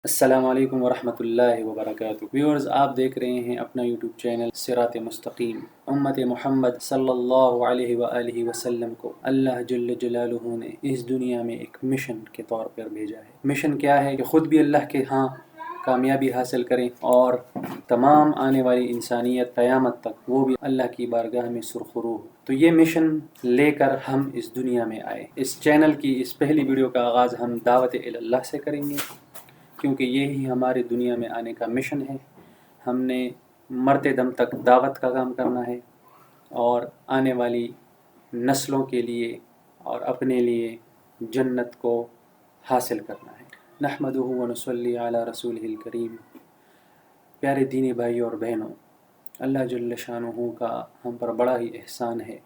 السلام علیکم ورحمۃ اللہ وبرکاتہ ویورز، آپ دیکھ رہے ہیں اپنا یوٹیوب چینل صراط مستقیم۔ امت محمد صلی اللہ علیہ وآلہ وسلم کو اللہ جل جلالہ نے اس دنیا میں ایک مشن کے طور پر بھیجا ہے۔ مشن کیا ہے؟ کہ خود بھی اللہ کے ہاں کامیابی حاصل کریں اور تمام آنے والی انسانیت قیامت تک وہ بھی اللہ کی بارگاہ میں سرخرو ہو۔ تو یہ مشن لے کر ہم اس دنیا میں آئے۔ اس چینل کی اس پہلی ویڈیو کا آغاز ہم دعوت اللہ سے کریں گے، کیونکہ یہی ہمارے دنیا میں آنے کا مشن ہے۔ ہم نے مرتے دم تک دعوت کا کام کرنا ہے اور آنے والی نسلوں کے لیے اور اپنے لیے جنت کو حاصل کرنا ہے۔ نحمدہ و نصلی علی رسولہ الکریم۔ پیارے دینی بھائی اور بہنوں، اللہ جل شانہ کا ہم پر بڑا ہی احسان ہے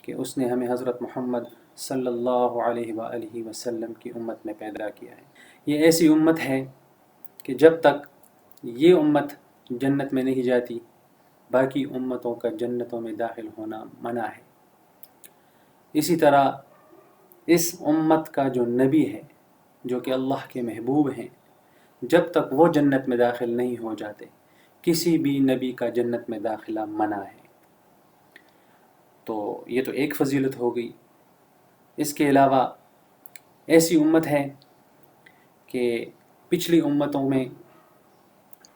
کہ اس نے ہمیں حضرت محمد صلی اللہ علیہ وآلہ وسلم کی امت میں پیدا کیا ہے۔ یہ ایسی امت ہے کہ جب تک یہ امت جنت میں نہیں جاتی، باقی امتوں کا جنتوں میں داخل ہونا منع ہے۔ اسی طرح اس امت کا جو نبی ہے، جو کہ اللہ کے محبوب ہیں، جب تک وہ جنت میں داخل نہیں ہو جاتے، کسی بھی نبی کا جنت میں داخلہ منع ہے۔ تو یہ تو ایک فضیلت ہو گئی۔ اس کے علاوہ ایسی امت ہے کہ پچھلی امتوں میں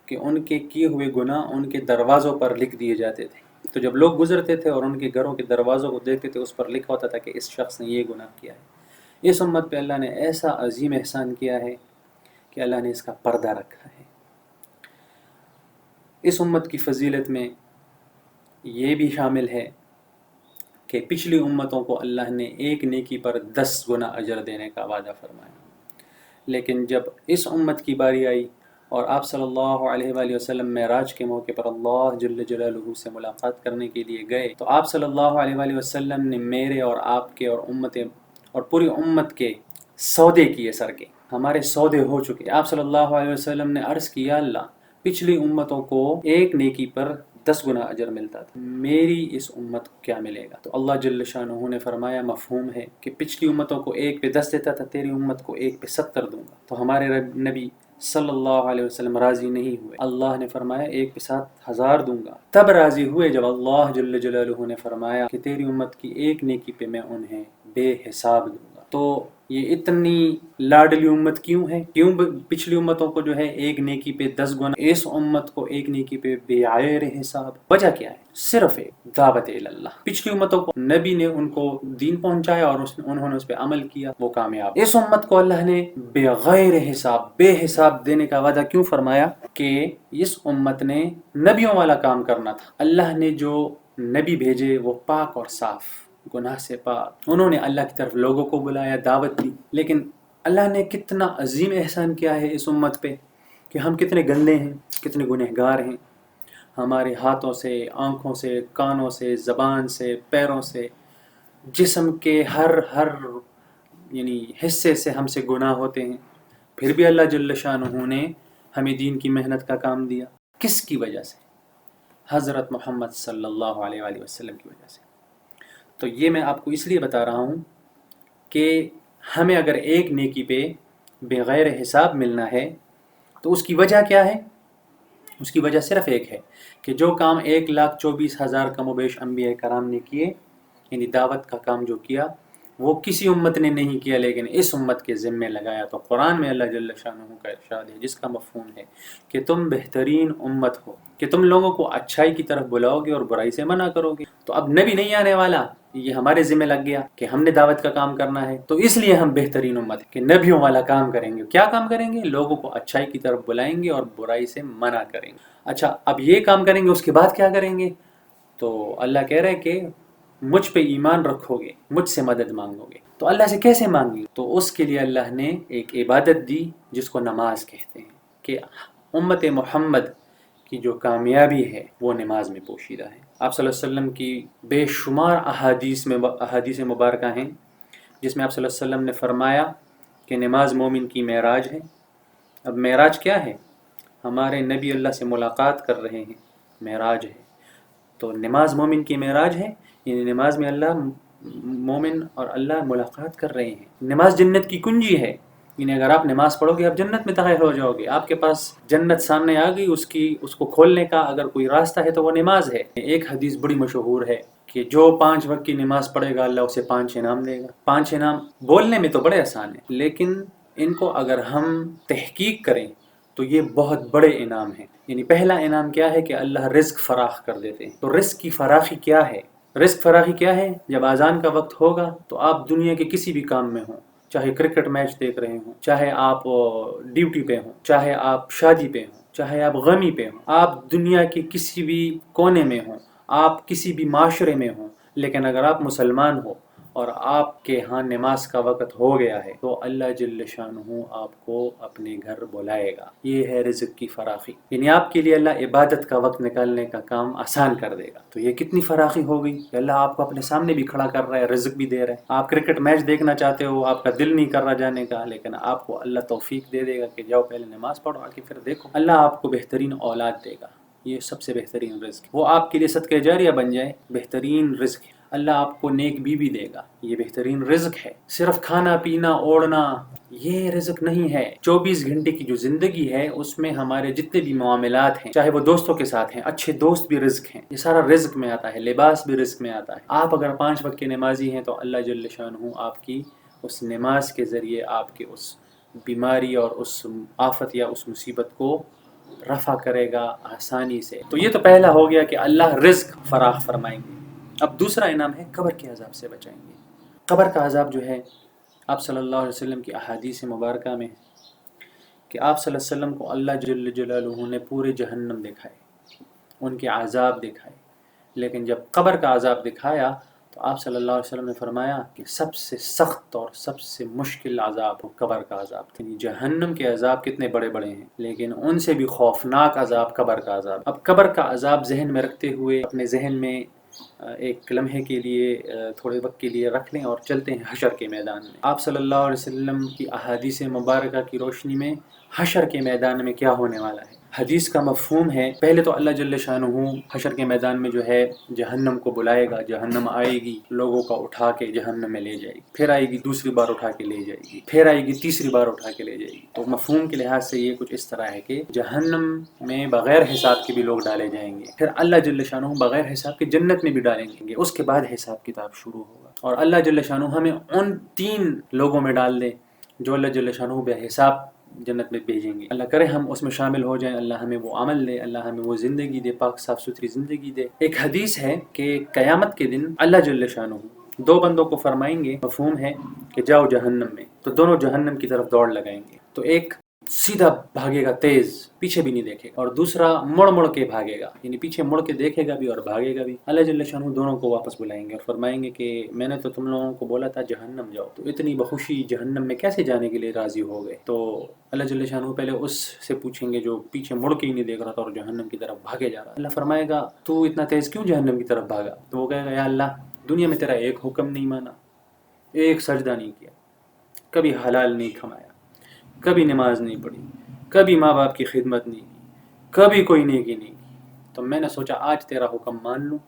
کہ ان کے کیے ہوئے گناہ ان کے دروازوں پر لکھ دیے جاتے تھے۔ تو جب لوگ گزرتے تھے اور ان کے گھروں کے دروازوں کو دیکھتے تھے، اس پر لکھا ہوتا تھا کہ اس شخص نے یہ گناہ کیا ہے۔ اس امت پہ اللہ نے ایسا عظیم احسان کیا ہے کہ اللہ نے اس کا پردہ رکھا ہے۔ اس امت کی فضیلت میں یہ بھی شامل ہے کہ پچھلی امتوں کو اللہ نے ایک نیکی پر 10 گنا اجر دینے کا وعدہ فرمایا، لیکن جب اس امت کی باری آئی اور آپ صلی اللہ علیہ وآلہ وسلم معراج کے موقع پر اللہ جل جلالہ سے ملاقات کرنے کے لیے گئے، تو آپ صلی اللہ علیہ وآلہ وسلم نے میرے اور آپ کے اور پوری امت کے سودے کیے، سر کے ہمارے سودے ہو چکے۔ آپ صلی اللہ علیہ وسلم نے عرض کیا، اللہ پچھلی امتوں کو ایک نیکی پر 10 گنا اجر ملتا تھا، میری اس امت کو کیا ملے گا؟ تو اللہ جل شانہ نے فرمایا، مفہوم ہے کہ پچھلی امتوں کو ایک پہ 10 دیتا تھا، تیری امت کو ایک پہ 70 دوں گا۔ تو ہمارے نبی صلی اللہ علیہ وسلم راضی نہیں ہوئے۔ اللہ نے فرمایا ایک پہ 7,000 دوں گا۔ تب راضی ہوئے جب اللہ جل جلالہ نے فرمایا کہ تیری امت کی ایک نیکی پہ میں انہیں بے حساب دوں گا۔ تو یہ اتنی لاڈلی امت کیوں ہے؟ کیوں پچھلی امتوں کو جو ہے ایک نیکی پہ 10 گنا، اس امت کو ایک نیکی پہ بغیر حساب؟ وجہ کیا ہے؟ صرف ایک دعوت اللہ۔ پچھلی امتوں کو نبی نے ان کو دین پہنچایا اور انہوں نے اس پہ عمل کیا، وہ کامیاب۔ اس امت کو اللہ نے بغیر حساب، بے حساب دینے کا وعدہ کیوں فرمایا؟ کہ اس امت نے نبیوں والا کام کرنا تھا۔ اللہ نے جو نبی بھیجے وہ پاک اور صاف، گناہ سے پاک، انہوں نے اللہ کی طرف لوگوں کو بلایا، دعوت دی۔ لیکن اللہ نے کتنا عظیم احسان کیا ہے اس امت پہ کہ ہم کتنے گندے ہیں، کتنے گنہگار ہیں۔ ہمارے ہاتھوں سے، آنکھوں سے، کانوں سے، زبان سے، پیروں سے، جسم کے ہر حصے سے ہم سے گناہ ہوتے ہیں۔ پھر بھی اللہ جل شانہ نے ہمیں دین کی محنت کا کام دیا۔ کس کی وجہ سے؟ حضرت محمد صلی اللہ علیہ وآلہ وسلم کی وجہ سے۔ تو یہ میں آپ کو اس لیے بتا رہا ہوں کہ ہمیں اگر ایک نیکی پہ بغیر حساب ملنا ہے تو اس کی وجہ کیا ہے؟ اس کی وجہ صرف ایک ہے کہ جو کام 1,24,000 کم و بیش انبیاء کرام نے کیے، یعنی دعوت کا کام جو کیا، وہ کسی امت نے نہیں کیا لیکن اس امت کے ذمے لگایا۔ تو قرآن میں اللہ جل شانہ کا ارشاد ہے جس کا مفہوم ہے کہ تم بہترین امت ہو، کہ تم لوگوں کو اچھائی کی طرف بلاؤ گے اور برائی سے منع کرو گے۔ تو اب نبی نہیں آنے والا، یہ ہمارے ذمہ لگ گیا کہ ہم نے دعوت کا کام کرنا ہے، تو اس لیے ہم بہترین امت ہیں کہ نبیوں والا کام کریں گے۔ کیا کام کریں گے؟ لوگوں کو اچھائی کی طرف بلائیں گے اور برائی سے منع کریں گے۔ اچھا، اب یہ کام کریں گے، اس کے بعد کیا کریں گے؟ تو اللہ کہہ رہے کہ مجھ پہ ایمان رکھو گے، مجھ سے مدد مانگو گے۔ تو اللہ سے کیسے مانگی؟ تو اس کے لیے اللہ نے ایک عبادت دی جس کو نماز کہتے ہیں، کہ امت محمد کی جو کامیابی ہے وہ نماز میں پوشیدہ ہے۔ آپ صلی اللہ علیہ وسلم کی بے شمار احادیث مبارکہ ہیں جس میں آپ صلی اللہ علیہ وسلم نے فرمایا کہ نماز مومن کی معراج ہے۔ اب معراج کیا ہے؟ ہمارے نبی اللہ سے ملاقات کر رہے ہیں، معراج ہے۔ تو نماز مومن کی معراج ہے، یعنی نماز میں اللہ مومن اور اللہ ملاقات کر رہے ہیں۔ نماز جنت کی کنجی ہے، یعنی اگر آپ نماز پڑھو گے آپ جنت میں داخل ہو جاؤ گے، آپ کے پاس جنت سامنے آ گئی، اس کو کھولنے کا اگر کوئی راستہ ہے تو وہ نماز ہے۔ ایک حدیث بڑی مشہور ہے کہ جو 5 وقت کی نماز پڑھے گا اللہ اسے 5 انعام دے گا۔ 5 انعام بولنے میں تو بڑے آسان ہیں، لیکن ان کو اگر ہم تحقیق کریں تو یہ بہت بڑے انعام ہیں۔ یعنی پہلا انعام کیا ہے کہ اللہ رزق فراخ کر دیتے ہیں۔ تو رزق کی فراخی کیا ہے؟ رزق فراخی کیا ہے؟ جب اذان کا وقت ہوگا تو آپ دنیا کے کسی بھی کام میں ہوں، چاہے کرکٹ میچ دیکھ رہے ہوں، چاہے آپ ڈیوٹی پہ ہوں، چاہے آپ شادی پہ ہوں، چاہے آپ غمی پہ ہوں، آپ دنیا کے کسی بھی کونے میں ہوں، آپ کسی بھی معاشرے میں ہوں، لیکن اگر آپ مسلمان ہو اور آپ کے ہاں نماز کا وقت ہو گیا ہے تو اللہ جل شانہ آپ کو اپنے گھر بلائے گا۔ یہ ہے رزق کی فراخی، یعنی آپ کے لیے اللہ عبادت کا وقت نکالنے کا کام آسان کر دے گا۔ تو یہ کتنی فراخی ہو گئی کہ اللہ آپ کو اپنے سامنے بھی کھڑا کر رہا ہے، رزق بھی دے رہا ہے۔ آپ کرکٹ میچ دیکھنا چاہتے ہو، آپ کا دل نہیں کر رہا جانے کا، لیکن آپ کو اللہ توفیق دے دے گا کہ جاؤ پہلے نماز پڑھو، آگے پھر دیکھو۔ اللہ آپ کو بہترین اولاد دے گا، یہ سب سے بہترین رزق، وہ آپ کے لیے صدقہ جاریہ بن جائے، بہترین رزق ہے۔ اللہ آپ کو نیک بیوی دے گا، یہ بہترین رزق ہے۔ صرف کھانا پینا اوڑھنا یہ رزق نہیں ہے۔ 24 گھنٹے کی جو زندگی ہے اس میں ہمارے جتنے بھی معاملات ہیں، چاہے وہ دوستوں کے ساتھ ہیں، اچھے دوست بھی رزق ہیں، یہ سارا رزق میں آتا ہے، لباس بھی رزق میں آتا ہے۔ آپ اگر 5 وقت کے نمازی ہیں تو اللہ جل شانہ آپ کی اس نماز کے ذریعے آپ کے اس بیماری اور اس آفت یا اس مصیبت کو رفع کرے گا آسانی سے۔ تو یہ تو پہلا ہو گیا کہ اللہ رزق فراخ فرمائیں گے۔ اب دوسرا انعام ہے قبر کے عذاب سے بچائیں گے۔ قبر کا عذاب جو ہے آپ صلی اللہ علیہ وسلم کی احادیث مبارکہ میں کہ آپ صلی اللہ علیہ وسلم کو اللہ جل جلالہ نے پورے جہنم دکھائے، ان کے عذاب دکھائے، لیکن جب قبر کا عذاب دکھایا تو آپ صلی اللہ علیہ وسلم نے فرمایا کہ سب سے سخت اور سب سے مشکل عذاب قبر کا عذاب تھا۔ جہنم کے عذاب کتنے بڑے بڑے ہیں، لیکن ان سے بھی خوفناک عذاب قبر کا عذاب۔ اب قبر کا عذاب ذہن میں رکھتے ہوئے اپنے ذہن میں ایک لمحے کے لیے تھوڑے وقت کے لیے رکھ لیں اور چلتے ہیں حشر کے میدان میں۔ آپ صلی اللہ علیہ وسلم کی احادیث مبارکہ کی روشنی میں حشر کے میدان میں کیا ہونے والا ہے۔ حدیث کا مفہوم ہے، پہلے تو اللہ جل شانہ حشر کے میدان میں جو ہے جہنم کو بلائے گا، جہنم آئے گی، لوگوں کا اٹھا کے جہنم میں لے جائے گی، پھر آئے گی دوسری بار اٹھا کے لے جائے گی، پھر آئے گی تیسری بار اٹھا کے لے جائے گی۔ تو مفہوم کے لحاظ سے یہ کچھ اس طرح ہے کہ جہنم میں بغیر حساب کے بھی لوگ ڈالے جائیں گے، پھر اللہ جل شانہ بغیر حساب کے جنت میں بھی ڈالیں گے، اس کے بعد حساب کتاب شروع ہوگا۔ اور اللہ جل شانہ ہمیں ان 3 لوگوں میں ڈال دے جو اللہ جل شانہ بے حساب جنت میں بھیجیں گے۔ اللہ کرے ہم اس میں شامل ہو جائیں، اللہ ہمیں وہ عمل دے، اللہ ہمیں وہ زندگی دے، پاک صاف ستھری زندگی دے۔ ایک حدیث ہے کہ قیامت کے دن اللہ جل شانہ 2 بندوں کو فرمائیں گے، مفہوم ہے کہ جاؤ جہنم میں، تو دونوں جہنم کی طرف دوڑ لگائیں گے۔ تو ایک سیدھا بھاگے گا تیز، پیچھے بھی نہیں دیکھے گا، اور دوسرا مڑ مڑ کے بھاگے گا، یعنی پیچھے مڑ کے دیکھے گا بھی اور بھاگے گا بھی۔ اللہ جل شانہ دونوں کو واپس بلائیں گے اور فرمائیں گے کہ میں نے تو تم لوگوں کو بولا تھا جہنم جاؤ، تو اتنی بخوشی جہنم میں کیسے جانے کے لیے راضی ہو گئے؟ تو اللہ جل شانہ پہلے اس سے پوچھیں گے جو پیچھے مڑ کے ہی نہیں دیکھ رہا تھا اور جہنم کی طرف بھاگے جا رہا۔ اللہ فرمائے گا تو اتنا تیز کیوں جہنم کی طرف بھاگا؟ تو وہ کہے گا یا اللہ دنیا میں تیرا ایک حکم نہیں مانا، ایک سجدہ نہیں کیا، کبھی حلال نہیں کھمایا، کبھی نماز نہیں پڑھی، کبھی ماں باپ کی خدمت نہیں کی، کبھی کوئی نیکی نہیں کی، تو میں نے سوچا آج تیرا حکم مان لوں،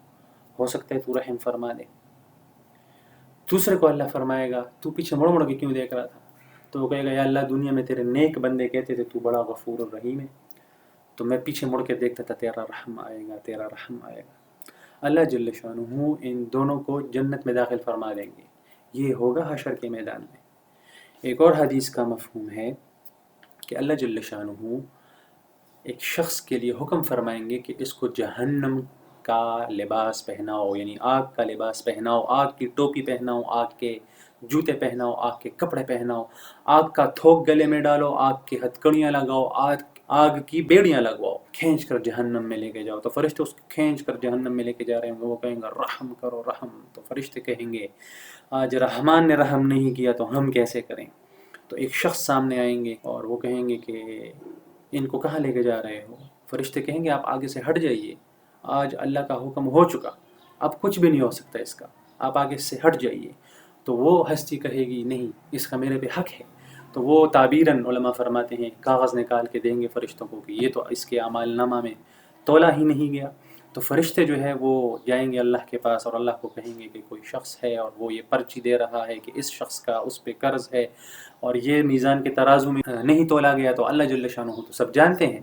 ہو سکتا ہے تو رحم فرما دے۔ دوسرے کو اللہ فرمائے گا تو پیچھے مڑ مڑ کے کیوں دیکھ رہا تھا؟ تو وہ کہے گا یا اللہ دنیا میں تیرے نیک بندے کہتے تھے تو بڑا غفور الرحیم ہے، تو میں پیچھے مڑ کے دیکھتا تھا تیرا رحم آئے گا، تیرا رحم آئے گا۔ اللہ جل شانہ ان دونوں کو جنت میں داخل فرما دیں گے۔ یہ ہوگا حشر کے میدان میں۔ ایک اور حدیث کا مفہوم ہے کہ اللہ جل شانہ ایک شخص کے لیے حکم فرمائیں گے کہ اس کو جہنم کا لباس پہناؤ، یعنی آگ کا لباس پہناؤ، آگ کی ٹوپی پہناؤ، آگ کے جوتے پہناؤ، آگ کے کپڑے پہناؤ، آگ کا تھوک گلے میں ڈالو، آگ کی ہتھکڑیاں لگاؤ، آگ کی بیڑیاں لگواؤ، کھینچ کر جہنم میں لے کے جاؤ۔ تو فرشتے اس کو کھینچ کر جہنم میں لے کے جا رہے ہیں، وہ کہیں گے رحم کرو رحم، تو فرشتے کہیں گے آج رحمان نے رحم نہیں کیا تو ہم کیسے کریں؟ تو ایک شخص سامنے آئیں گے اور وہ کہیں گے کہ ان کو کہاں لے کے جا رہے ہو؟ فرشتے کہیں گے آپ آگے سے ہٹ جائیے، آج اللہ کا حکم ہو چکا، اب کچھ بھی نہیں ہو سکتا اس کا، آپ آگے سے ہٹ جائیے۔ تو وہ ہستی کہے گی نہیں، اس کا میرے پہ حق ہے۔ تو وہ تعبیراً علماء فرماتے ہیں کاغذ نکال کے دیں گے فرشتوں کو کہ یہ تو اس کے اعمال نامہ میں تولا ہی نہیں گیا، تو فرشتے جو ہے وہ جائیں گے اللہ کے پاس اور اللہ کو کہیں گے کہ کوئی شخص ہے اور وہ یہ پرچی دے رہا ہے کہ اس شخص کا اس پہ قرض ہے اور یہ میزان کے ترازو میں نہیں تولا گیا. تو اللہ جل شانہ تو سب جانتے ہیں.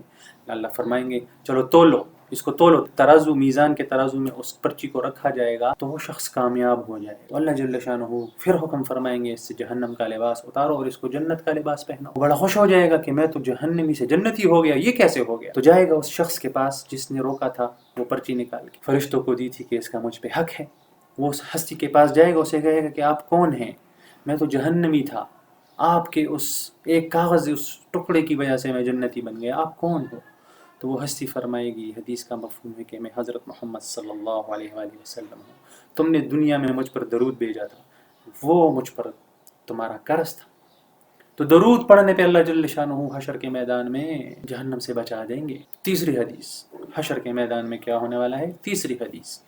اللہ فرمائیں گے چلو تولو اس کو، تولو ترازو میزان کے ترازو میں اس پرچی کو رکھا جائے گا تو وہ شخص کامیاب ہو جائے. تو اللہ جل شانہ پھر حکم فرمائیں گے اس سے جہنم کا لباس اتارو اور اس کو جنت کا لباس پہناؤ. بڑا خوش ہو جائے گا کہ میں تو جہنمی سے جنتی ہو گیا، یہ کیسے ہو گیا؟ تو جائے گا اس شخص کے پاس جس نے روکا تھا وہ پرچی نکال کے، فرشتوں کو دی تھی کہ اس کا مجھ پہ حق ہے. وہ اس ہستی کے پاس جائے گا، اسے کہے گا کہ آپ کون ہیں؟ میں تو جہنمی تھا، آپ کے اس ایک کاغذ اس ٹکڑے کی وجہ سے میں جنتی بن گیا، آپ کون ہو؟ تو وہ ہستی فرمائے گی، حدیث کا مفہوم ہے کہ میں حضرت محمد صلی اللہ علیہ وآلہ وسلم ہوں، تم نے دنیا میں مجھ پر درود بھیجا تھا، وہ مجھ پر تمہارا قرض تھا. تو درود پڑھنے پہ اللہ جل شانہ حشر کے میدان میں جہنم سے بچا دیں گے. تیسری حدیث، حشر کے میدان میں کیا ہونے والا ہے؟ تیسری حدیث،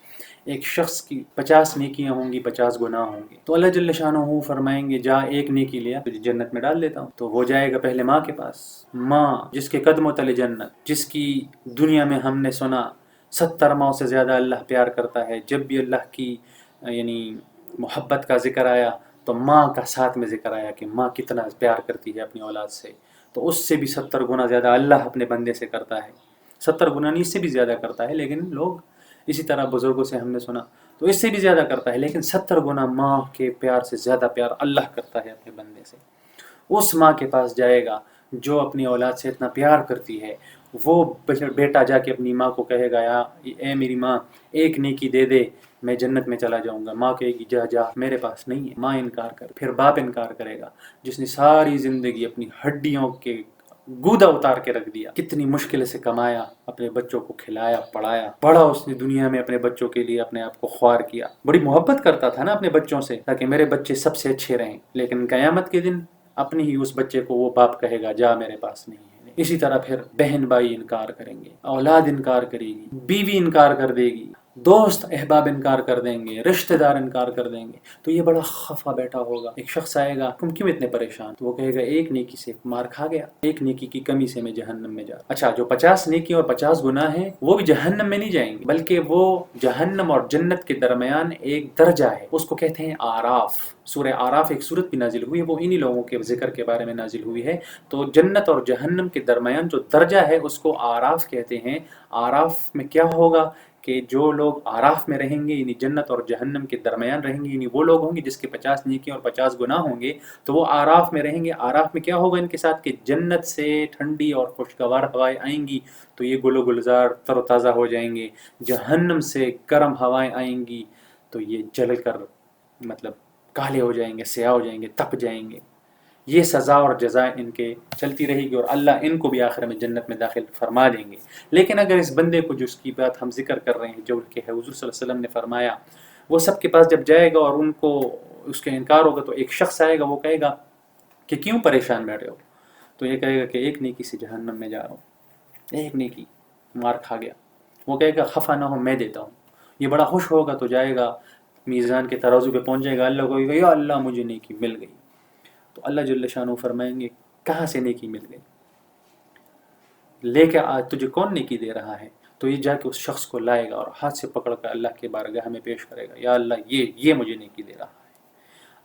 ایک شخص کی 50 نیکیاں ہوں گی، 50 گناہ ہوں گے. تو اللہ جل شانہ فرمائیں گے جا ایک نیکی لیا تجھے جنت میں ڈال دیتا ہوں. تو وہ جائے گا پہلے ماں کے پاس، ماں جس کے قدموں تلے جنت، جس کی دنیا میں ہم نے سنا 70 ماؤں سے زیادہ اللہ پیار کرتا ہے. جب بھی اللہ کی یعنی محبت کا ذکر آیا تو ماں کا ساتھ میں ذکر آیا کہ ماں کتنا پیار کرتی ہے اپنی اولاد سے. تو اس سے بھی 70 گنا زیادہ اللہ اپنے بندے سے کرتا ہے. 70 گنا نہیں، اس سے بھی زیادہ کرتا ہے، لیکن لوگ اسی طرح بزرگوں سے ہم نے سنا تو اس سے بھی زیادہ کرتا ہے، لیکن 70 گنا ماں کے پیار سے زیادہ پیار اللہ کرتا ہے اپنے بندے سے. اس ماں کے پاس جائے گا جو اپنی اولاد سے اتنا پیار کرتی ہے. وہ بیٹا جا کے اپنی ماں کو کہے گا یا اے میری ماں ایک نیکی دے دے میں جنت میں چلا جاؤں گا. ماں کہے گی جا جا میرے پاس نہیں ہے. ماں انکار کر، پھر باپ انکار کرے گا جس نے ساری زندگی اپنی ہڈیوں کے گودا اتار کے رکھ دیا، کتنی مشکل سے کمایا، اپنے بچوں کو کھلایا پڑھایا، بڑا اس نے دنیا میں اپنے بچوں کے لیے اپنے آپ کو خوار کیا، بڑی محبت کرتا تھا نا اپنے بچوں سے تاکہ میرے بچے سب سے اچھے رہیں. لیکن قیامت کے دن اپنی ہی اس بچے کو وہ باپ کہے گا جا میرے پاس نہیں ہے. اسی طرح پھر بہن بھائی انکار کریں گے، اولاد انکار کرے گی، بیوی انکار کر دے گی، دوست احباب انکار کر دیں گے، رشتہ دار انکار کر دیں گے. تو یہ بڑا خفا بیٹھا ہوگا. ایک شخص آئے گا تم کیوں اتنے پریشان؟ تو وہ کہے گا ایک نیکی سے مار کھا گیا، ایک نیکی کی کمی سے میں جہنم میں جا. اچھا جو 50 نیکی اور 50 گناہ ہیں وہ بھی جہنم میں نہیں جائیں گے، بلکہ وہ جہنم اور جنت کے درمیان ایک درجہ ہے، اس کو کہتے ہیں آراف. سورہ آراف ایک سورت بھی نازل ہوئی ہے، وہ انہی لوگوں کے ذکر کے بارے میں نازل ہوئی ہے. تو جنت اور جہنم کے درمیان جو درجہ ہے اس کو آراف کہتے ہیں. آراف میں کیا ہوگا کہ جو لوگ آراف میں رہیں گے یعنی جنت اور جہنم کے درمیان رہیں گے، یعنی وہ لوگ ہوں گے جس کے 50 نیکی اور 50 گناہ ہوں گے، تو وہ آراف میں رہیں گے. آراف میں کیا ہوگا ان کے ساتھ کہ جنت سے ٹھنڈی اور خوشگوار ہوائیں آئیں گی تو یہ گل و گلزار تر و تازہ ہو جائیں گے. جہنم سے گرم ہوائیں آئیں گی تو یہ جل کر مطلب کالے ہو جائیں گے، سیاہ ہو جائیں گے، تپ جائیں گے. یہ سزا اور جزا ان کے چلتی رہے گی اور اللہ ان کو بھی آخر میں جنت میں داخل فرما دیں گے. لیکن اگر اس بندے کو جس کی بات ہم ذکر کر رہے ہیں جو کہ حضور صلی اللہ علیہ وسلم نے فرمایا، وہ سب کے پاس جب جائے گا اور ان کو اس کا انکار ہوگا تو ایک شخص آئے گا، وہ کہے گا کہ کیوں پریشان بیٹھے ہو؟ تو یہ کہے گا کہ ایک نیکی سے جہنم میں جا رہا ہوں، ایک نیکی مار کھا گیا. وہ کہے گا خفا نہ ہو میں دیتا ہوں. یہ بڑا خوش ہوگا تو جائے گا میزان کے ترازو پہ پہنچ جائے گا، اللہ کو کہے گا یا اللہ مجھے نیکی مل گئی. تو اللہ جل شانہ فرمائیں گے کہاں سے نیکی مل گئی؟ لے کے آج تجھے کون نیکی دے رہا ہے؟ تو یہ جا کے اس شخص کو لائے گا اور ہاتھ سے پکڑ کر اللہ کے بارگاہ میں پیش کرے گا، یا اللہ یہ مجھے نیکی دے رہا ہے.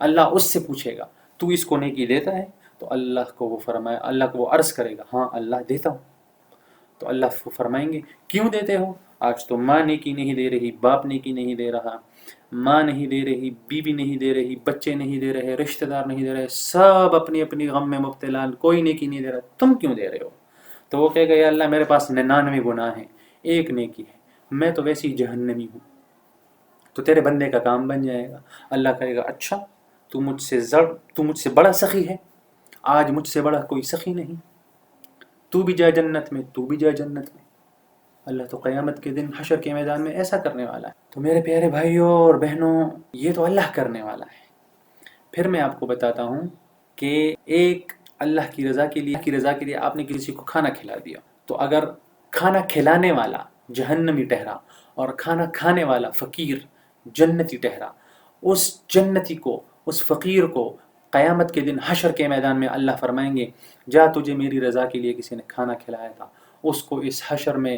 اللہ اس سے پوچھے گا تو اس کو نیکی دیتا ہے؟ تو اللہ کو وہ عرض کرے گا ہاں اللہ دیتا ہوں. تو اللہ کو فرمائیں گے کیوں دیتے ہو؟ آج تو ماں نیکی نہیں دے رہی، باپ نیکی نہیں دے رہا، ماں نہیں دے رہی، بیوی نہیں دے رہی، بچے نہیں دے رہے، رشتہ دار نہیں دے رہے، سب اپنی اپنی غم میں مبتلا، کوئی نیکی نہیں دے رہا، تم کیوں دے رہے ہو؟ تو وہ کہے گا یا اللہ میرے پاس 99 گناہ ہیں، ایک نیکی ہے، میں تو ویسی جہنمی ہوں. تو تیرے بندے کا کام بن جائے گا. اللہ کہے گا اچھا تو مجھ سے بڑا سخی ہے، آج مجھ سے بڑا کوئی سخی نہیں، تو بھی جا جنت میں، تو بھی جا جنت میں. اللہ تو قیامت کے دن حشر کے میدان میں ایسا کرنے والا ہے. تو میرے پیارے بھائیوں اور بہنوں، یہ تو اللہ کرنے والا ہے. پھر میں آپ کو بتاتا ہوں کہ ایک اللہ کی رضا کے لیے آپ نے کسی کو کھانا کھلا دیا، تو اگر کھانا کھلانے والا جہنمی ٹھہرا اور کھانا کھانے والا فقیر جنتی ٹھہرا، اس جنتی کو، اس فقیر کو قیامت کے دن حشر کے میدان میں اللہ فرمائیں گے جا تجھے میری رضا کے لیے کسی نے کھانا کھلایا تھا، اس کو اس حشر میں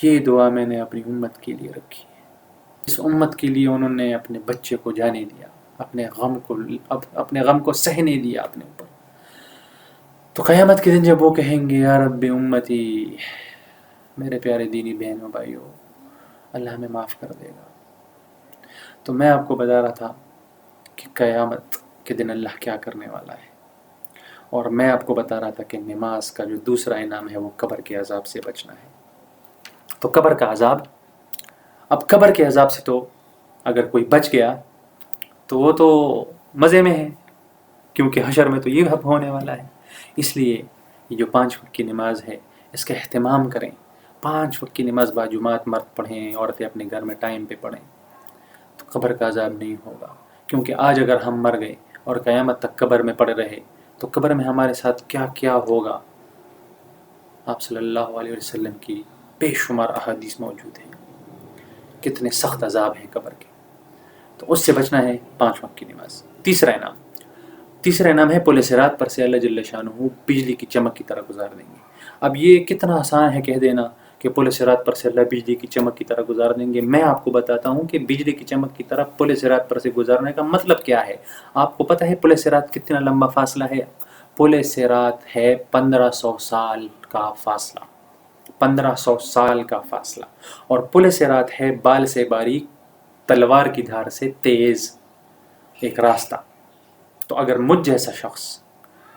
یہ دعا میں نے اپنی امت کے لیے رکھی ہے. اس امت کے لیے انہوں نے اپنے بچے کو جانے دیا، اپنے غم کو سہنے دیا اپنے اوپر. تو قیامت کے دن جب وہ کہیں گے یا رب امتی، میرے پیارے دینی بہنوں بھائیوں، اللہ ہمیں معاف کر دے گا. تو میں آپ کو بتا رہا تھا کہ قیامت کے دن اللہ کیا کرنے والا ہے، اور میں آپ کو بتا رہا تھا کہ نماز کا جو دوسرا انعام ہے وہ قبر کے عذاب سے بچنا ہے. تو قبر کا عذاب، اب قبر کے عذاب سے تو اگر کوئی بچ گیا تو وہ تو مزے میں ہے، کیونکہ حشر میں تو یہ ہونے والا ہے. اس لیے یہ جو 5 وقت کی نماز ہے اس کا اہتمام کریں. 5 وقت کی نماز باجماعت مرد پڑھیں، عورتیں اپنے گھر میں ٹائم پہ پڑھیں، تو قبر کا عذاب نہیں ہوگا. کیونکہ آج اگر ہم مر گئے اور قیامت تک قبر میں پڑے رہے تو قبر میں ہمارے ساتھ کیا کیا ہوگا. آپ صلی اللہ علیہ وسلم کی بے شمار احادیث موجود ہیں، کتنے سخت عذاب ہیں قبر کے. تو اس سے بچنا ہے 5 وقت کی نماز. تیسرا انعام ہے پل صراط پر سے اللہ جل شانہ بجلی کی چمک کی طرح گزار دیں گے. اب یہ کتنا آسان ہے کہہ دینا کہ پل صراط پر سے اللہ بجلی کی چمک کی طرح گزار دیں گے. میں آپ کو بتاتا ہوں کہ بجلی کی چمک کی طرح پل صراط پر سے گزارنے کا مطلب کیا ہے. آپ کو پتہ ہے پل صراط کتنا لمبا فاصلہ ہے؟ پل صراط ہے 1500 سال کا فاصلہ، 1500 سال کا فاصلہ. اور پل صراط ہے بال سے باریک، تلوار کی دھار سے تیز ایک راستہ. تو اگر مجھ جیسا شخص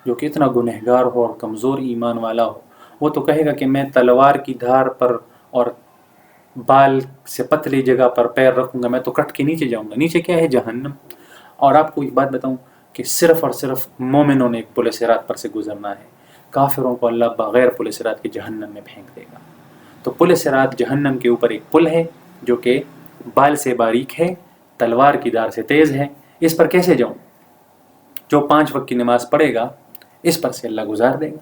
جو کہ اتنا گنہگار ہو اور کمزور ایمان والا ہو، وہ تو کہے گا کہ میں تلوار کی دھار پر اور بال سے پتلی جگہ پر پیر رکھوں گا، میں تو کٹ کے نیچے جاؤں گا. نیچے کیا ہے؟ جہنم. اور آپ کو ایک بات بتاؤں کہ صرف اور صرف مومنوں نے ایک پل صراط پر سے گزرنا ہے. کافروں کو اللہ بغیر پل صراط کے جہنم میں پھینک دے گا. تو پل صراط جہنم کے اوپر ایک پل ہے جو کہ بال سے باریک ہے، تلوار کی دھار سے تیز ہے. اس پر کیسے جاؤں؟ جو 5 وقت کی نماز پڑھے گا اس پر سے اللہ گزار دے گا.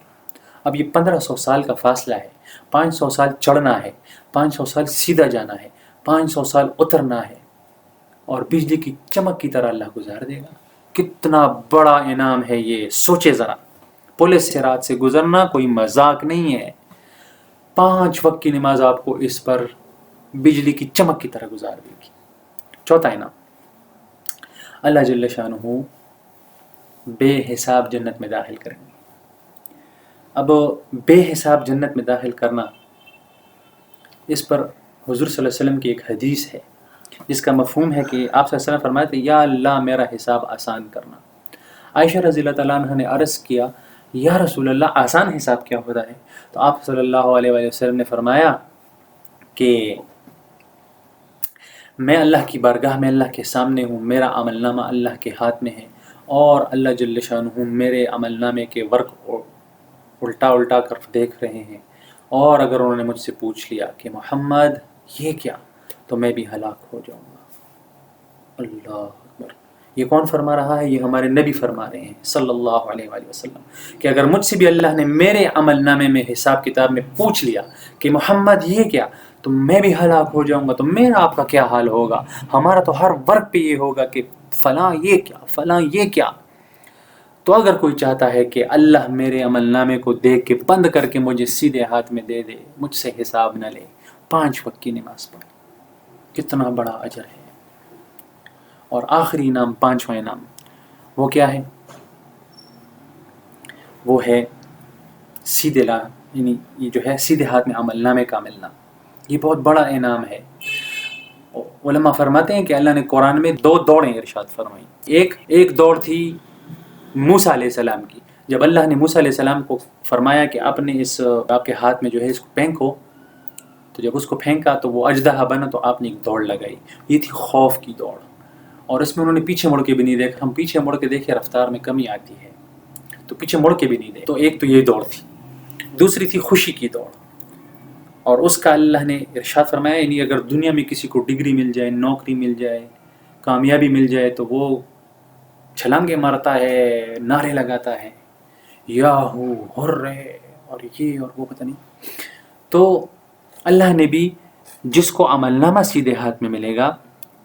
اب یہ 1500 سال کا فاصلہ ہے، 500 سال چڑھنا ہے، 500 سال سیدھا جانا ہے، 500 سال اترنا ہے، اور بجلی کی چمک کی طرح اللہ گزار دے گا. کتنا بڑا انعام ہے یہ، سوچے ذرا. پل صراط سے گزرنا کوئی مذاق نہیں ہے. 5 وقت کی نماز آپ کو اس پر بجلی کی چمک کی طرح گزار دے گی. چوتھا انعام، اللہ جل شانہ بے حساب جنت میں داخل کریں گے. اب بے حساب جنت میں داخل کرنا، اس پر حضور صلی اللہ علیہ وسلم کی ایک حدیث ہے جس کا مفہوم ہے کہ آپ صلی اللہ علیہ وسلم فرماتے ہیں یا اللہ میرا حساب آسان کرنا. عائشہ رضی اللہ تعالیٰ عنہ نے عرض کیا یا رسول اللہ آسان حساب کیا ہوتا ہے؟ تو آپ صلی اللہ علیہ وسلم نے فرمایا کہ میں اللہ کی بارگاہ میں اللہ کے سامنے ہوں، میرا عمل نامہ اللہ کے ہاتھ میں ہے، اور اللہ جل شانہ میرے عمل نامے کے ورق الٹا کر دیکھ رہے ہیں. اور اگر انہوں نے مجھ سے پوچھ لیا کہ محمد یہ کیا، تو میں بھی ہلاک ہو جاؤں گا. اللہ اکبر. یہ کون فرما رہا ہے؟ یہ ہمارے نبی فرما رہے ہیں صلی اللہ علیہ وآلہ وسلم کہ اگر مجھ سے بھی اللہ نے میرے عمل نامے میں حساب کتاب میں پوچھ لیا کہ محمد یہ کیا، تو میں بھی ہلاک ہو جاؤں گا. تو میرا آپ کا کیا حال ہوگا؟ ہمارا تو ہر ورق پہ یہ ہوگا کہ فلاں یہ کیا، فلاں یہ کیا. تو اگر کوئی چاہتا ہے کہ اللہ میرے عمل نامے کو دیکھ کے بند کر کے مجھے سیدھے ہاتھ میں دے دے، مجھ سے حساب نہ لے، 5 وقت کی نماز پڑھ، کتنا بڑا اجر ہے. اور آخری انعام، 5واں انعام، وہ کیا ہے؟ وہ ہے سیدھے یعنی یہ جو ہے سیدھے ہاتھ میں عمل نامے کا ملنا. یہ بہت بڑا انعام ہے. علماء فرماتے ہیں کہ اللہ نے قرآن میں 2 دوڑیں ارشاد فرمائیں. ایک دوڑ تھی موسیٰ علیہ السلام کی. جب اللہ نے موسیٰ علیہ السلام کو فرمایا کہ آپ کے ہاتھ میں جو ہے اس کو پھینکو، تو جب اس کو پھینکا تو وہ اژدہا بنا، تو آپ نے ایک دوڑ لگائی. یہ تھی خوف کی دوڑ، اور اس میں انہوں نے پیچھے مڑ کے بھی نہیں دیکھا. ہم پیچھے مڑ کے دیکھیں رفتار میں کمی آتی ہے، تو پیچھے مڑ کے بھی نہیں دیکھا. تو ایک تو یہ دوڑ تھی. دوسری تھی خوشی کی دوڑ، اور اس کا اللہ نے ارشاد فرمایا یعنی اگر دنیا میں کسی کو ڈگری مل جائے، نوکری مل جائے، کامیابی مل جائے، تو وہ چھلانگیں مارتا ہے، نعرے لگاتا ہے، یاہو ہرے اور یہ اور وہ پتہ نہیں. تو اللہ نے بھی جس کو عمل نامہ سیدھے ہاتھ میں ملے گا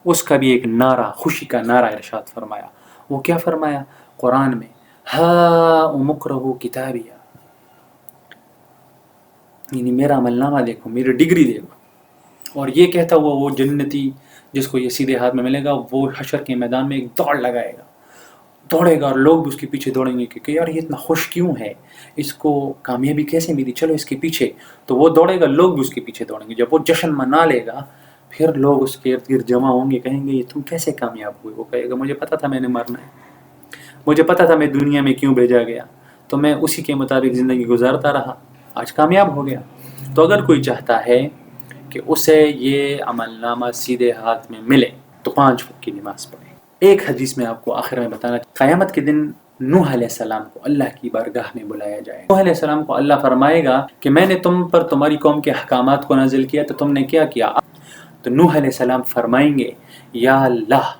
اس کا بھی ایک نعرہ، خوشی کا نعرہ ارشاد فرمایا. وہ کیا فرمایا قرآن میں؟ ہاؤم اقرؤوا کتابیہ، یعنی میرا عمل نامہ دیکھو، میری ڈگری دیکھو. اور یہ کہتا ہوا وہ جنتی جس کو یہ سیدھے ہاتھ میں ملے گا، وہ حشر کے میدان میں ایک دوڑ لگائے گا، دوڑے گا، اور لوگ بھی اس کے پیچھے دوڑیں گے کہ یار یہ اتنا خوش کیوں ہے، اس کو کامیابی کیسے ملی، چلو اس کے پیچھے. تو وہ دوڑے گا، لوگ بھی اس کے پیچھے دوڑیں گے. جب وہ جشن منا لے گا، پھر لوگ اس کے ارد گرد جمع ہوں گے، کہیں گے یہ تم کیسے کامیاب ہوئے؟ وہ کہے گا مجھے پتا تھا میں نے مرنا ہے، مجھے پتا تھا میں دنیا میں کیوں بھیجا گیا، تو میں اسی کے مطابق زندگی گزارتا رہا، آج کامیاب ہو گیا. تو اگر کوئی چاہتا ہے کہ اسے یہ عمل نامہ سیدھے ہاتھ میں ملے تو 5 وقت کی نماز پڑھے. ایک حدیث میں آپ کو آخر میں بتانا، قیامت کے دن نوح علیہ السلام کو اللہ کی بارگاہ میں بلایا جائے. نوح علیہ السلام کو اللہ فرمائے گا کہ میں نے تم پر تمہاری قوم کے احکامات کو نازل کیا تو تم نے کیا کیا؟ تو نوح علیہ السلام فرمائیں گے یا اللہ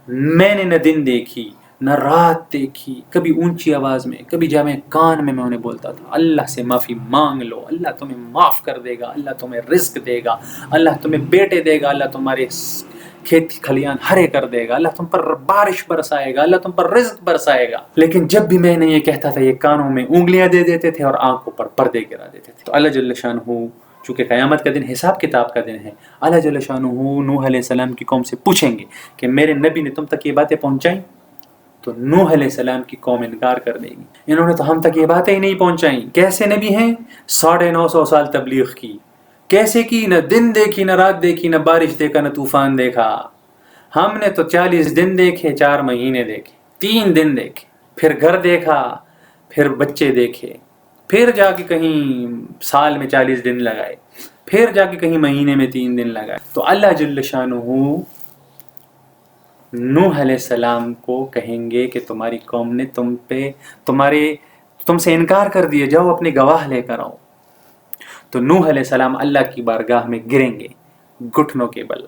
میں نے نہ دن دیکھی نہ رات دیکھی، کبھی اونچی آواز میں کبھی جامع کان میں انہیں بولتا تھا اللہ سے معافی مانگ لو، اللہ تمہیں معاف کر دے گا، اللہ تمہیں رزق دے گا، اللہ تمہیں بیٹے دے گا، اللہ تمہارے کھیت کھلیان ہرے کر دے گا، اللہ تم پر بارش برسائے گا، اللہ تم پر رزق برسائے گا. لیکن جب بھی میں نے یہ کہتا تھا یہ کانوں میں انگلیاں دے دیتے تھے اور آنکھوں پر پردے گرا دیتے تھے. تو اللہ جل شانہ چونکہ قیامت کا دن حساب کتاب کا دن ہے، اللہ جل شانہ نوح علیہ السلام کی قوم سے پوچھیں گے کہ میرے نبی نے تم تک یہ باتیں پہنچائیں؟ تو نوح علیہ السلام کی قوم انکار کر دے گی، انہوں نے تو ہم تک یہ باتیں ہی نہیں پہنچائیں. کیسے نبی ہیں؟ 950 سال تبلیغ کی، کیسے کی؟ نہ دن دیکھی نہ رات دیکھی، نہ بارش دیکھا نہ طوفان دیکھا. ہم نے تو 40 دن دیکھے، 4 مہینے دیکھے، 3 دن دیکھے، پھر گھر دیکھا، پھر بچے دیکھے، پھر جا کے کہیں سال میں 40 دن لگائے، پھر جا کے کہیں مہینے میں 3 دن لگائے. تو اللہ جل شانہ نوح علیہ السلام کو کہیں گے کہ تمہاری قوم نے تم سے انکار کر دیا، جاؤ اپنے گواہ لے کر آؤ. تو نوح علیہ السلام اللہ کی بارگاہ میں گریں گے گھٹنوں کے بل،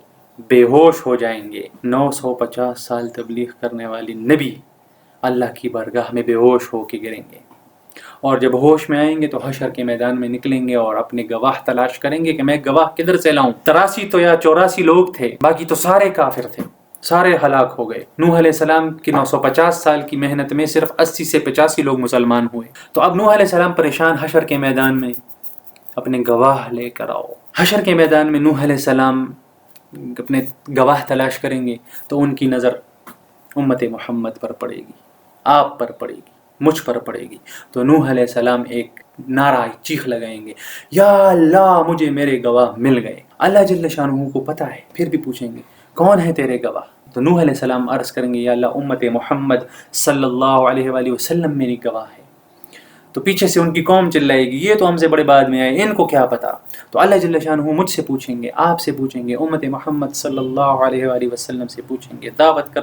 بے ہوش ہو جائیں گے. 950 سال تبلیغ کرنے والی نبی اللہ کی بارگاہ میں بے ہوش ہو کے گریں گے، اور جب ہوش میں آئیں گے تو حشر کے میدان میں نکلیں گے اور اپنے گواہ تلاش کریں گے کہ میں گواہ کدھر سے لاؤں. 83 تو یا 84 لوگ تھے، باقی تو سارے کافر تھے، سارے ہلاک ہو گئے. نوح علیہ السلام کی 950 سال کی محنت میں صرف 80 سے 85 لوگ مسلمان ہوئے. تو اب نوح علیہ السلام پریشان، حشر کے میدان میں اپنے گواہ لے کر آؤ. حشر کے میدان میں نوح علیہ السلام اپنے گواہ تلاش کریں گے تو ان کی نظر امت محمد پر پڑے گی، آپ پر پڑے گی، مجھ پر پڑے گی. تو نوح علیہ السلام ایک نعرہ چیخ لگائیں گے یا اللہ مجھے میرے گواہ مل گئے. اللہ جل شانہ کو پتہ ہے، پھر بھی پوچھیں گے کون ہے تیرے گواہ؟ تو نوح علیہ السلام عرض کریں گے یا اللہ امت محمد صلی اللہ علیہ وآلہ وسلم میری گواہ ہے. تو پیچھے سے ان کی قوم چلائے گی یہ تو ہم سے بڑے بعد میں آئے، ان کو کیا پتا. تو اللہ جل شانہ مجھ سے پوچھیں گے، آپ سے پوچھیں گے، امت محمد صلی اللہ علیہ وآلہ وسلم سے پوچھیں گے، دعوت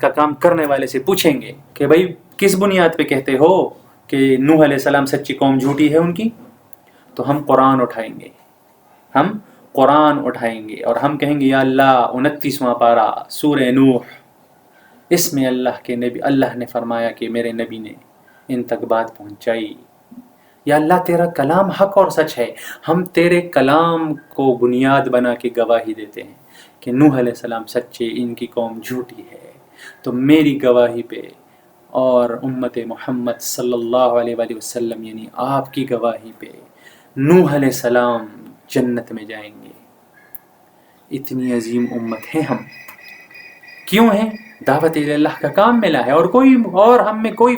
کا کام کرنے والے سے پوچھیں گے کہ بھائی کس بنیاد پہ کہتے ہو کہ نوح علیہ السلام سچی قوم جھوٹی ہے ان کی؟ تو ہم قرآن اٹھائیں گے اور ہم کہیں گے یا اللہ 29واں پارہ سورہ نوح، اس میں اللہ نے فرمایا کہ میرے نبی نے ان تک بات پہنچائی. یا اللہ تیرا کلام حق اور سچ ہے، ہم تیرے کلام کو بنیاد بنا کے گواہی دیتے ہیں کہ نوح علیہ السلام سچے، ان کی قوم جھوٹی ہے. تو میری گواہی پہ اور امت محمد صلی اللہ علیہ وآلہ وسلم یعنی آپ کی گواہی پہ نوح علیہ السلام جنت میں جائیں گے. اتنی عظیم امت ہے ہم. کیوں ہیں؟ دعوت اللہ کا کام ملا ہے، اور ہم میں کوئی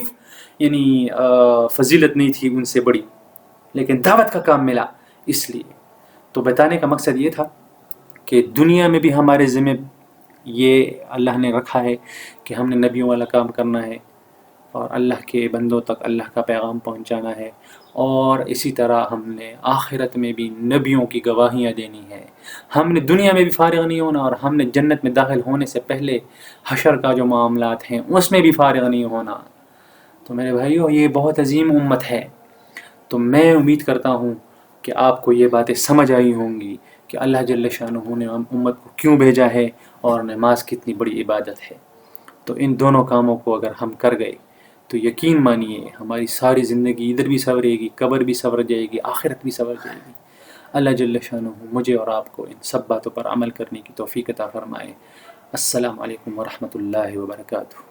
فضیلت نہیں تھی ان سے بڑی، لیکن دعوت کا کام ملا اس لیے. تو بتانے کا مقصد یہ تھا کہ دنیا میں بھی ہمارے ذمہ یہ اللہ نے رکھا ہے کہ ہم نے نبیوں والا کام کرنا ہے اور اللہ کے بندوں تک اللہ کا پیغام پہنچانا ہے، اور اسی طرح ہم نے آخرت میں بھی نبیوں کی گواہیاں دینی ہے. ہم نے دنیا میں بھی فارغ نہیں ہونا، اور ہم نے جنت میں داخل ہونے سے پہلے حشر کا جو معاملات ہیں اس میں بھی فارغ نہیں ہونا. تو میرے بھائیو یہ بہت عظیم امت ہے. تو میں امید کرتا ہوں کہ آپ کو یہ باتیں سمجھ آئی ہوں گی کہ اللہ جل شانہ نے امت کو کیوں بھیجا ہے اور نماز کتنی بڑی عبادت ہے. تو ان دونوں کاموں کو اگر ہم کر گئے تو یقین مانیے ہماری ساری زندگی ادھر بھی سنورے گی، قبر بھی سنور جائے گی، آخرت بھی سنور جائے گی. اللہ جل شانہ مجھے اور آپ کو ان سب باتوں پر عمل کرنے کی توفیق عطا فرمائے. السلام علیکم ورحمۃ اللہ وبرکاتہ.